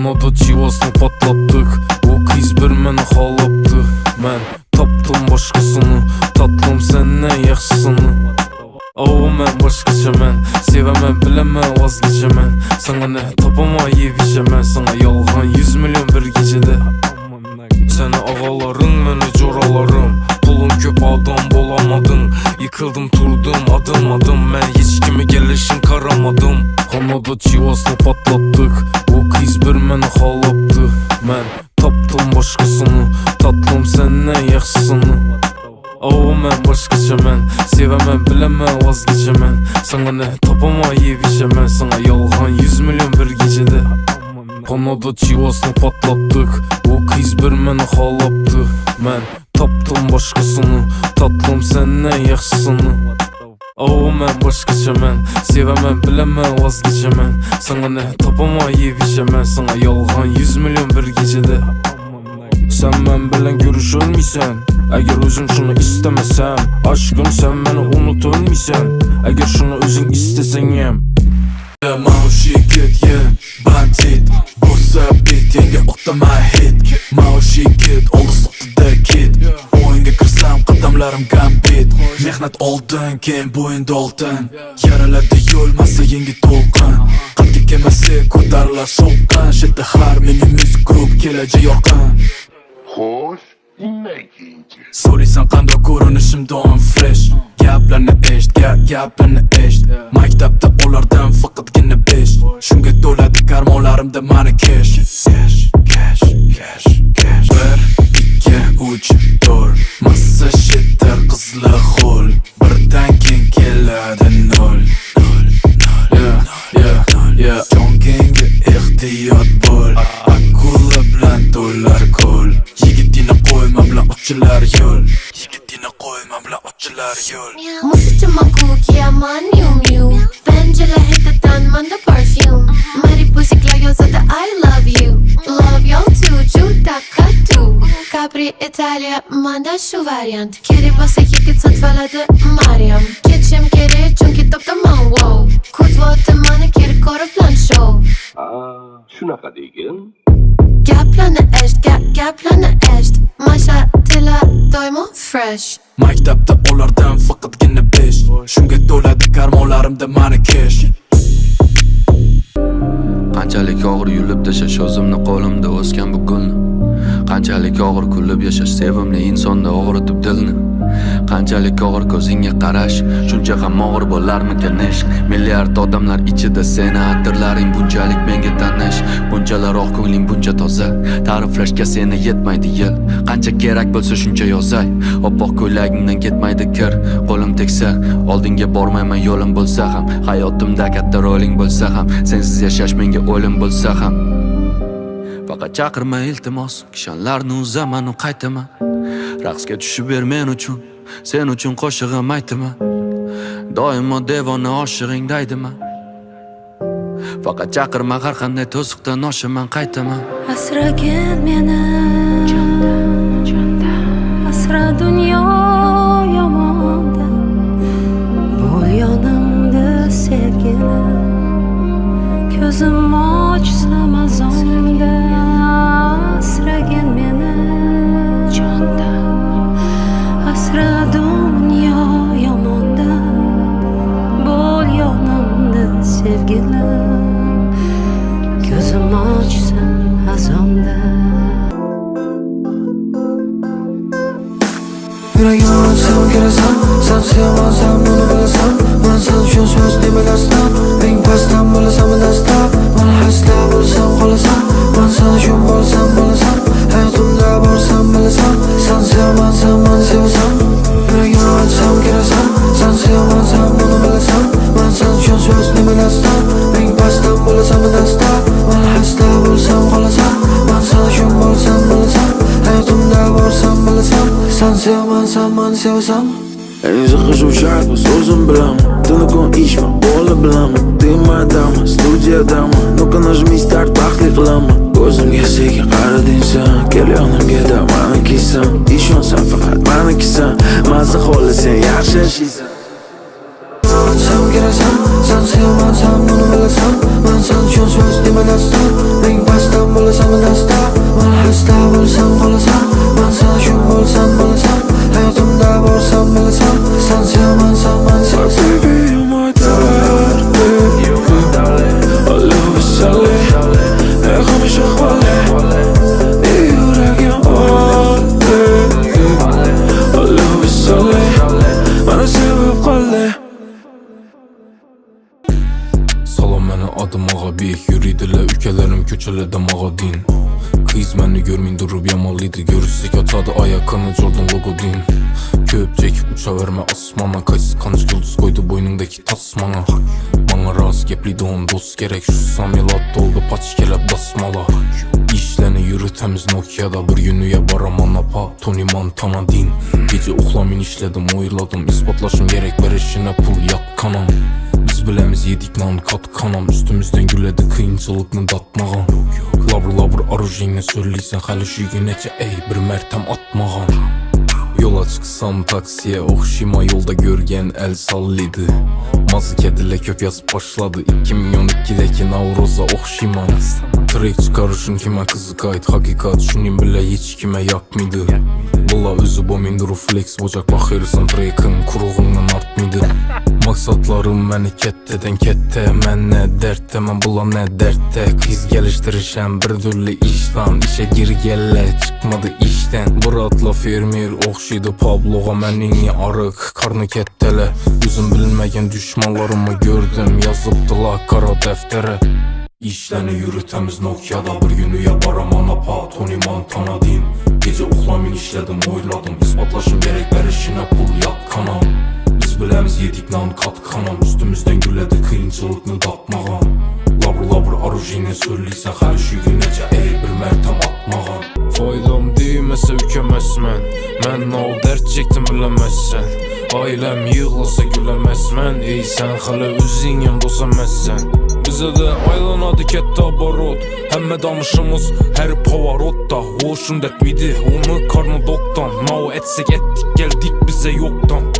Xonada chivosni patlattık. O qiz bir meni xohlabdi. Men topdim boshqasini. Tatlım senden yaxshisini. Men boshqachaman. Sevaman, bilaman, vazgechaman. Sana ne topamay yeyishaman. Sana yolg'on 100 million bir kechada. Seni ağalarım, meni jo'ralarım. Pulum ko'p, adam bolamadın. Yıkıldım, turdum adım adım. Men hech kimga kelishim qaramadim. Xonada chivosni patlattık. O qiz bir meni xohlabdi. Men topdim boshqasini. Tatlım senden yaxshisini. Men boshqachaman. Sevaman, bilaman, vazgechaman. Sana ne topamay yeyishaman. Sana yolg'on 100 million bir kechada. Xonada chivosni patlattık. O qiz bir meni xohlabdi. Men topdim boshqasini. Tatlım senden yaxshisini. Men boshqachaman. Sevaman, bilaman, vazgechaman. Sana ne topamay yeyishaman. Sana yolg'on 100 million bir kechada. Sen men bilan görüşolmaysan. Agar o'zim shuni istamasam, aşkım sen meni unutolmaysan. Agar shuni o'zing istasang ham. Maushi kid, yeah, bandit. Bo'lsa bit, yenga o'tama hit. Maushi kid, oldi sotida kid. O'yinga kirsam qadamlarim gambit. Mehnat oldin, keyin bo'yinda oltin. Yaralarda yo'l, masa yengi to'lqin. Qatga kelmasa ko'tarilar shovqin. Shedda har minimiz grup kelajak yorqin. Xo'sh, dinlaykinchi. So'raysan qanday ko'rinishim doim fresh. Gaplarni eshit, gaplarni eshit. Maktabda ulardan faqatgina 5. Shunga to'ladi karmonlarimda mani cash. Cash. 1, 2, 3, 4. Massa shedda qizlar xo'l. Birdan keyin keladi 0. Yeah. Jongenga ehtiyot bo'l. Akula bilan dollar ko'l. Yigitini qo'yma bilan ochlar yo'l. Musichama ko'kiyaman miu Pencereler hiddetten manda parfüm Mariposiclar yozada I love you Love you too, juda katu Capri Italia manda şu variant Kerak bo'lsa yigit sotvaladi Maryam Ketishim kerak chunki toptaman wow Kutyapti mani kerak ko'riblan show Shunaqa degin. Gaplarni eshit Masha tilla doimo fresh Maktabda ulardan faqatgina 5. Shunga to'ladi karmonlarimda mani cash. Qanchalik og'ir yulib tashash o'zimni qo'limda o'sgan bu gulni. Qanchalik og'ir kulib yashash sevimli insonda og'ritib dilni. Qanchalik og'ir ko'zingga qarash, shuncha ham og'ir bo'larmikan ishq. Milliard odamlar ichida seni atirlaring bunchalik menga tanish. Bunchalar oq ko'ngling buncha toza, ta'riflashga seni yetmaydi yil. Qancha kerak bo'lsa shuncha yozay. Oppoq ko'ylagingdan ketmaydi kir. Qo'lim tegsa, oldinga bormayman yo'lim bo'lsa ham. Hayotimda katta roling bo'lsa ham, sensiz yashash menga o'lim bo'lsa ham. Faqat chaqirma iltimos, kishanlarni uzaman u qaytaman. Raqsga tushib ber men uchun, sen uchun qo'shig'im aytaman. Doimo devona oshig'ing daydiman. Faqat chaqirma har qanday to'siqdan oshaman qaytaman. Asragin meni asra dunyo yomonda bo'l yonimda sevgilim ko'zim ochsam azonda asragin meni jonda asra dunyo yomonda bo'l yonimda sevgilim ko'zim ochsam azonda Yuragim sen kelasan, sen sevmazsan buni bilasan. Men sen uchun so'z demagasdan, eng pastdan bilasan dastlab. Meni haslab bo'lsam qolasan, men sen uchun bo'lsam bo'lasan. Hayotimda borsan bilasan, sen sevmazsan men sevasan. Yuragim sen kelasan, sen sevmazsan buni bilasan. Men sen uchun so'z demagasdan, eng pastdan bilasan dastlab. Meni haslab bo'lsam qolasan, men sen uchun bo'lsam bo'lasan. Hayotimda borsan bilasan, sen sevmazsan men sevasan. Endi qiziquvchan so'zim bilaman. Telefon ishman, bola bilaman. Demadami, studiyadami. Ну-ка нажми старт, baxtli qilaman. Ko'zimga sekin qarading sen, kel yonimga da menikisan. Ishonsan faqat menikisan. Mazza holi sen yaxshi yashaysan. Sen kelasan, sen sevmazsan buni bilasan. Men sen uchun so'z demagasdan, eng pastdan dasta Men hasta bo'lsam qolasan Men sana shun bo'lsam bo'lasan Hayotimda borsam bilasan Sen sevmansan men sevsam Baby, you're my darling I love you Sally Ey hamisha xoli Ey yuragim oldi I love you Sally Meni sevib qoldi Salam məni adımağa beyik yürüydülər ülkələrim köçələrdə mağadin Kız məni görməyin durub yamalıydı Görürsək atadı ayakını Jordan logo din Köpcək uça vermə asmana Kaç kancı yıldız koydu boynundaki tasmana Bana rast gepliydi on dost gerek Şu samilat doldu paç kelep basmala İşləni yürü təmiz Nokia'da Bir günüyə baramana pa Tony Montana din Gece oxlamin işlədim oyladım İspatlaşım gerek ver eşinə pul yat kanam Biz biləmiz yedik nan kat kanam Üstümüzdən gülədi kıyınçılıqını datmağan Labır labır arujinlə söyləysən Hələ şu günəcə ey bir mərtəm atmağan Yola çıxsam taksiyə oxşima Yolda görgən əl sallıydı Mazı kedilə kök yazıb başladı 2012'deki Navroza oxşiman Trek çıxarışın kimə qızı qayıt Hakikat şunin bilə heç kimə yakmıydı Valla özü bomindur flex Bocaq baxırsan trekin kuruğundan artmıydı Maksatlarım məni kəttədən kəttə Mən nə dərddə, mən bula nə dərddə Kız gəlişdirişəm bir türlü işdən İşə gir gəllə, çıxmadı işdən Buratla fermer oxşıydı Pabloğa Mən inni arıq, karnı kəttələ Üzüm bilməyən düşmanlarımı gördüm Yazıbdılar qara dəftərə İşləni yürü təmiz Nokia'da Bir günüyə baramana pa Tony Montana din Gece oxlamin işlədim oyladım İspatlaşım gerek ver işinə pul yat kanam Biz biləmiz yedik nan kat kanam Üstümüzdən gülədi kıyınçılıqını datmağan Labır labır arujinə söyləysən Hələ şu günəcə ey bir mərtəm atmağan Faydam deyməsə ükəməz Mən o dərd çəkdim biləməzsən Ailəm yığlasa güləməz Ey sən hələ özün yan dosaməzsən Bizə də aylanadı kətdə barot Həmmə danışımız hər pavarotda Hoşun dətmidi onu karnı doktan Nao etsək etdik gəldik bizə yoktan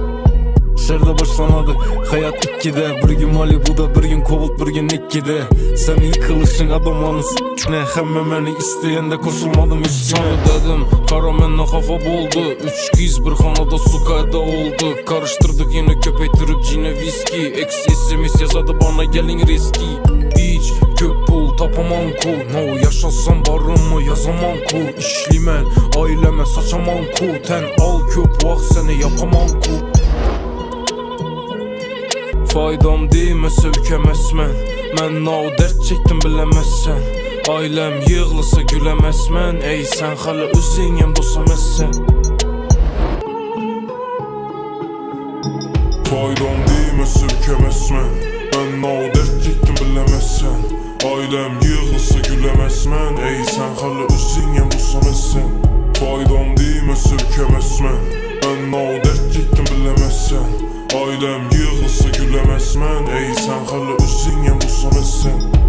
Şərdə başlanadı hayat 2'de Bir gün Malibu'da bir gün Kovult bir gün Nikki'de Sen yıkılışın adamlarını s**ne Həmmə məni istəyəndə koşulmadım üstüne Dedim kara mənlə xafa boldu 3 kız bir xanada su qayda oldu Karıştırdık yine köpəktirib cine viski Ex SMS yazadı bana gelin riski Hiç kök pul tapamam ku No yaşasam barımı yazamam ku İşlimən ailəmə saçamam ku Tən al köp vaxt səni yapamam ku Faydam deyməsə ükəməz Mən o dərd çəkdim biləməzsən Ailəm yığılsa güləməz Ey sən hələ özün yan dosaməzsən Faydam deyməsə ükəməz Mən o dərd çəkdim biləməzsən Ailəm yığılsa güləməz Ey sən hələ özün yan dosaməzsən Faydam deyməsə ükəməz Mən o dərd çəkdim biləməzsən Ailəm yığılsa güləməz Ey sən hələ özün yan dosaməzsən